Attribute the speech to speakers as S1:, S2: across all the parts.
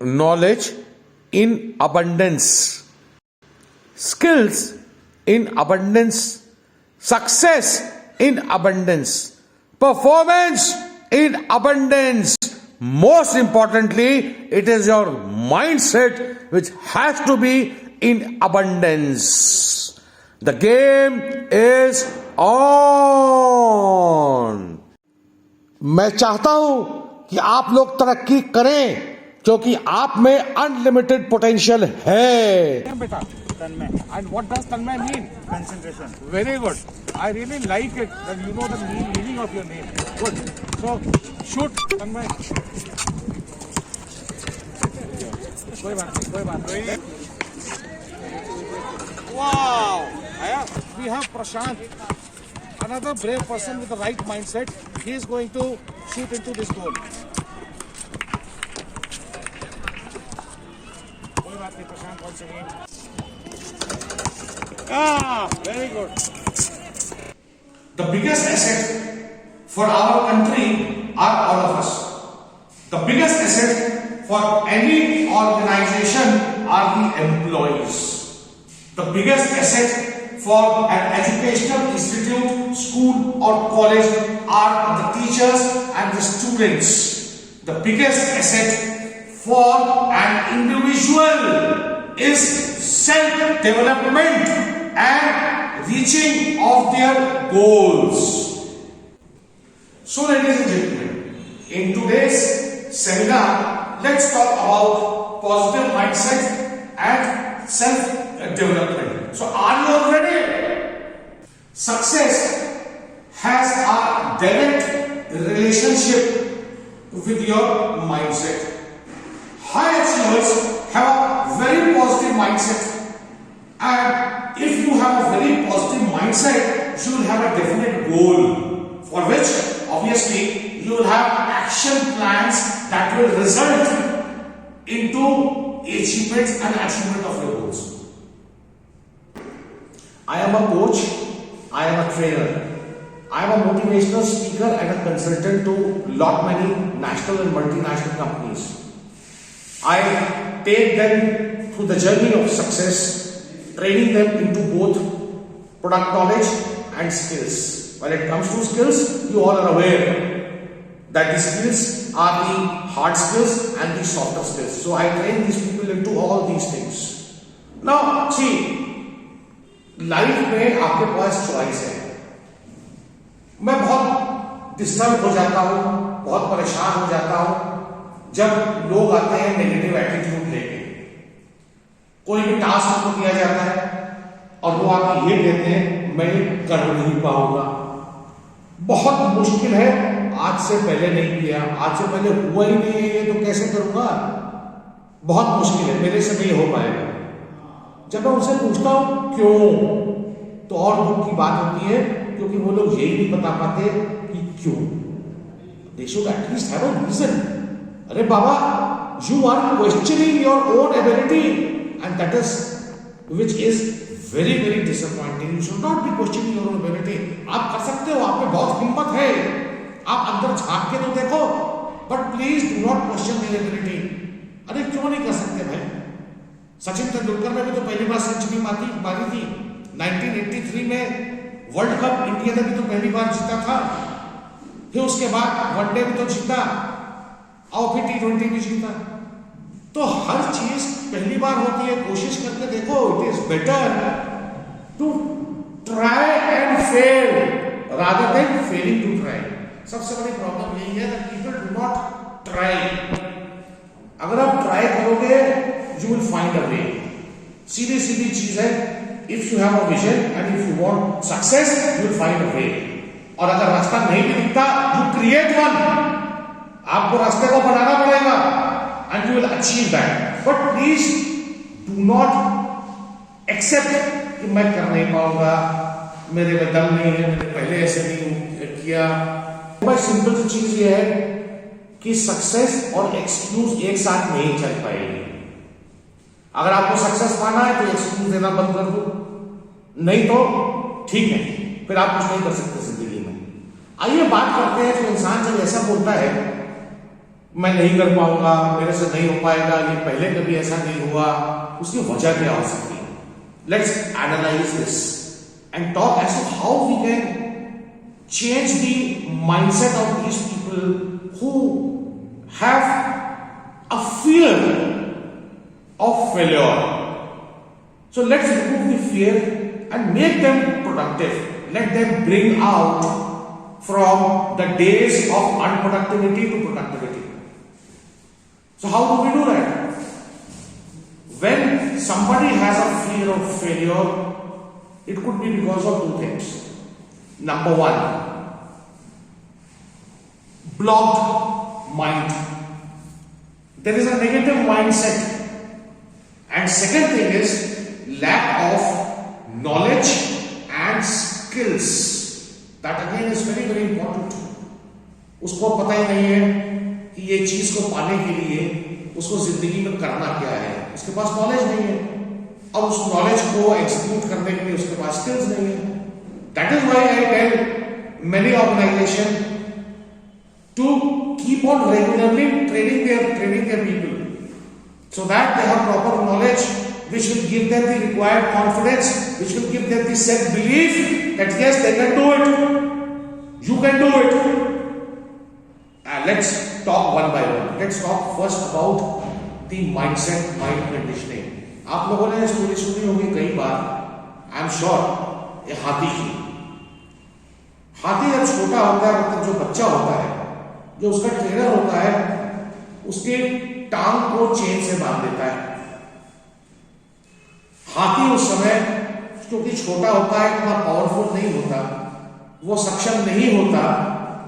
S1: knowledge in abundance, skills in abundance, success in abundance, performance in abundance. Most importantly, it is your mindset which has to be in abundance. The game is on. मैं चाहता हूं कि आप लोग तरक्की करें क्योंकि आप में अनलिमिटेड पोटेंशियल है.
S2: बेटा तन्मय. And what does Tanmay mean? Concentration. Very good. I really like it that you know the meaning of your name. Good. So shoot Tanmay. कोई बात नहीं. Wow. We have Prashant, another brave person with the right mindset. He is going to shoot into this goal. कोई बात नहीं Prashant, once again. Very good.
S3: The biggest asset for our country are all of us. The biggest asset for any organization are the employees. The biggest asset for an educational institute, school or college are the teachers and the students. The biggest asset for an individual is self-development and reaching of their goals. So ladies and gentlemen, in today's seminar, let's talk about positive mindset and self-development. So are you all ready? Success has a direct relationship with your mindset. High achievers have a very positive mindset. And if you have a very positive mindset, you will have a definite goal for which obviously you will have action plans that will result into achievements and achievement of your goals. I am a coach, I am a trainer, I am a motivational speaker and a consultant to lot many national and multinational companies. I take them through the journey of success, training them into both product knowledge and skills. When it comes to skills, you all are aware that the skills are the hard skills and the softer skills. So I train these people into all these things. Now see, life में आपके पास choice है. मैं बहुत disturb हो जाता हूं, बहुत परेशान हो जाता हूं जब लोग आते हैं नेगेटिव एटीट्यूड लेके. कोई भी टास्क को दिया जाता है और वो आप ये कहते हैं मैं कर नहीं पाऊंगा, बहुत मुश्किल है, आज से पहले नहीं किया, आज से पहले हुआ ही नहीं है, ये तो कैसे करूंगा, बहुत मुश्किल है, मेरे से नहीं हो पाएगा. जब मैं उनसे पूछता हूं क्यों, तो और दुख की बात होती है क्योंकि वो लोग यही नहीं बता पाते कि क्यों. They should at least have a reason. अरे बाबा, you are questioning your own ability and that is which is very very disappointing. You should not be questioning your own ability. आप कर सकते हो, आप में बहुत हिम्मत है, आप अंदर झांक के तो देखो, but please do not question your ability. अरे क्यों नहीं कर सकते भाई? सचिन तेंदुलकर ने भी तो पहली बार सेंचुरी मारी थी. 1983 में वर्ल्ड कप इंडिया ने भी तो पहली बार जीता था, फिर उसके बाद वनडे भी तो जीता और फिर T20 भी जीता. तो हर चीज पहली बार होती है, कोशिश करके देखो. It is better to try and fail rather than failing to try. सबसे बड़ी प्रॉब्लम यही है that people do not try. अगर आप ट्राई करोगे you will find a way. सीधी सीधी चीज है, if you have a vision and if you want success, you will find a way. और अगर रास्ता नहीं भी दिखता, you create one. आपको रास्ते को बनाना पड़ेगा and you will achieve that. But please do not accept कि मैं कर नहीं पाऊंगा, मेरे में दम नहीं है, मैंने पहले ऐसे नहीं किया. बहुत सिंपल सी चीज ये है कि सक्सेस और एक्सक्यूज एक साथ नहीं चल पाएगी. अगर आपको सक्सेस पाना है तो एक्सक्यूज देना बंद कर दो, नहीं तो ठीक है, फिर आप कुछ नहीं कर सकते जिंदगी में. आइए बात करते हैं कि इंसान जब ऐसा बोलता है मैं नहीं कर पाऊंगा, मेरे से नहीं हो पाएगा, ये पहले कभी ऐसा नहीं हुआ, उसकी वजह क्या हो सकती है? Let's analyse this and talk as to how we can change the mindset of these people who have a fear of failure. So let's remove the fear and make them productive. Let them bring out from the days of unproductivity to productivity. So how do we do that? When somebody has a fear of failure, it could be because of two things. Number one, blocked mind. There is a negative mindset. And second thing is lack of knowledge and skills. That again is very very important. उसको पता ही नहीं है कि ये चीज को पाने के लिए उसको जिंदगी में करना क्या है, उसके पास नॉलेज नहीं है, अब उस नॉलेज को एग्जीक्यूट करने के लिए उसके पास स्किल्स नहीं है. That is why I tell many organizations to keep on regularly training their people, so that they have proper knowledge, which will give them the required confidence, which will give them the self-belief that yes, they can do it, you can do it. And let's talk one by one. Let's talk first about the mindset, mind conditioning. आप लोगों ने story सुनी होगी कई बार, I am sure, ये हाथी की. हाथी जब छोटा होता है, मतलब जो बच्चा होता है, जो उसका ट्रेनर होता है, उसके टांग को चेन से बांध देता है. हाथी उस समय क्योंकि छोटा होता है, इतना पावरफुल नहीं होता, वो सक्षम नहीं होता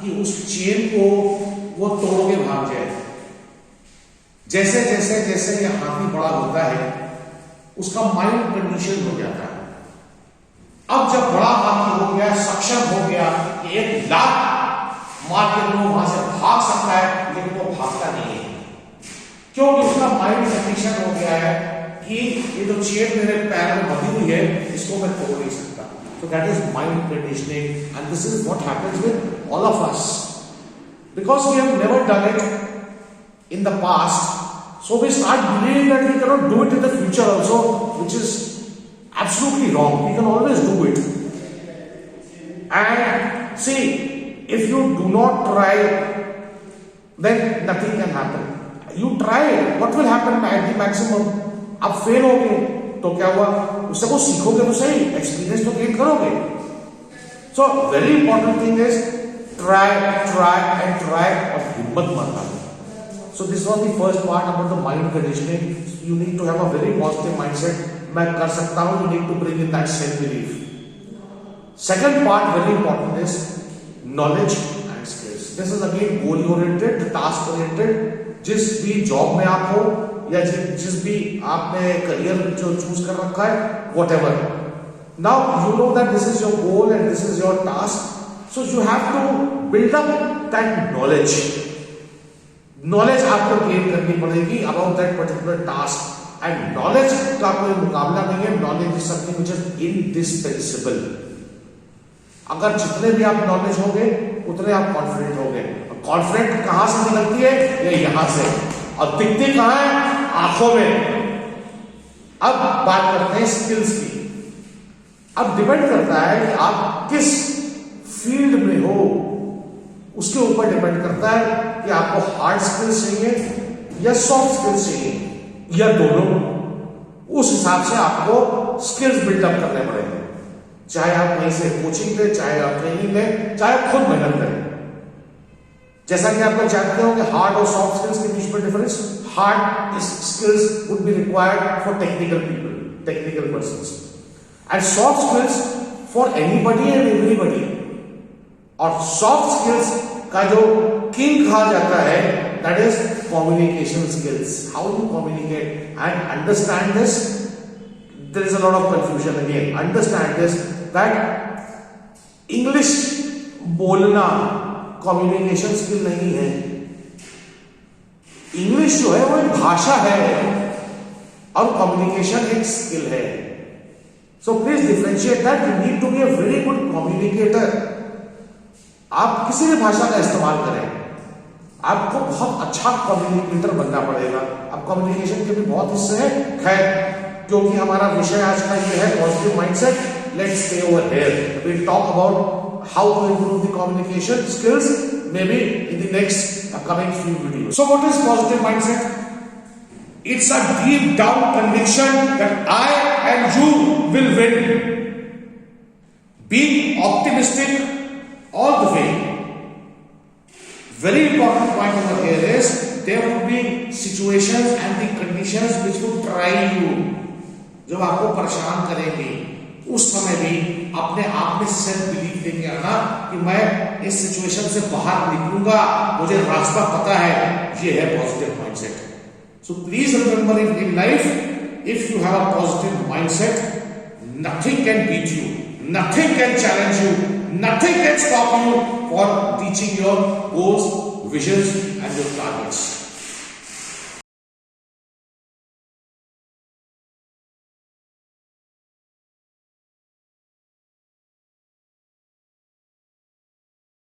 S3: कि उस चेन को वो तोड़ के भाग जाए. जैसे जैसे जैसे ये हाथी बड़ा होता है, उसका माइंड कंडीशन हो जाता है. अब जब बड़ा हाथी हो गया, सक्षम हो गया कि एक लात मार के वो वहां से भाग सकता है, लेकिन वो भागता नहीं है क्योंकि उसका माइंड कंडीशन हो गया है कि ये जो चेन मेरे पैर में बंधी हुई है, इसको मैं तोड़ नहीं सकता. So that is mind conditioning, and this is what happens with all of us because we have never done it in the past. So we start believing that we cannot do it in the future also, which is absolutely wrong. We can always do it. And see, if you do not try, then nothing can happen. You try, what will happen at the maximum? आप fail हो गए तो क्या हुआ, उससे कुछ सीखोगे तो सही, एक्सपीरियंस तो गेन करोगे. So very important thing is try and try, और हिम्मत मत हारो. So this was the first part about the mind conditioning. You need to have a very positive mindset. मैं कर सकता हूं, you need to bring in that self belief. Second part very important is knowledge and skills. This is again goal oriented, task oriented. जिस भी job में आप हो या जिस भी आपने करियर जो चूज कर रखा है, whatever, now you know that this is your goal and this is your task, so you have to build up that knowledge. Knowledge आपको gain करनी पड़ेगी about that particular task, and knowledge का कोई मुकाबला नहीं है. knowledge is something which is indispensable. अगर जितने भी आप नॉलेज होंगे उतने आप कॉन्फिडेंट होंगे. कॉन्फिडेंट कहां से निकलती है? ये यहां से, और दिखती कहां है? आंखों में. अब बात करते हैं स्किल्स की. अब डिपेंड करता है कि आप किस फील्ड में हो, उसके ऊपर डिपेंड करता है कि आपको हार्ड स्किल्स चाहिए या सॉफ्ट स्किल्स चाहिए या दोनों. उस हिसाब से आपको स्किल्स बिल्डअप करने पड़ेंगे. चाहे आप कहीं से कोचिंग लें, चाहे आप ट्रेनिंग लें, चाहे आप खुद मेहनत करें. जैसा कि आप लोग जानते हो कि हार्ड और सॉफ्ट स्किल्स के बीच में difference. Hard skills would be required for technical people, technical persons, and soft skills for anybody and everybody. और सॉफ्ट स्किल्स का जो किंग कहा जाता है, that is communication skills. How you communicate and understand this. There is a lot of confusion again. Understand this, that English बोलना communication skill नहीं है. English जो है वो एक भाषा है और कम्युनिकेशन एक स्किल है. So please differentiate that. You need to be a very good communicator. आप किसी भी भाषा का इस्तेमाल करें, आपको बहुत अच्छा कम्युनिकेटर बनना पड़ेगा। अब कम्युनिकेशन के भी बहुत हिस्से हैं, खैर क्योंकि हमारा विषय आज का ये है positive mindset, let's stay over here. We talk about how to improve the communication skills maybe in the next coming few videos. So what is positive mindset? It's a deep down conviction that I and you will win. Being optimistic all the way. Very important point over here is there would be situations and the conditions which would try you, जब आपको परेशान करेंगे, उस समय भी अपने आप में सेल्फ बिलीफ लेके आना कि मैं इस सिचुएशन से बाहर निकलूंगा, मुझे रास्ता पता है, ये है positive mindset. So please remember in life, if you have a positive mindset, nothing can beat you, nothing can challenge you, nothing can stop you for reaching your goals, visions and your targets.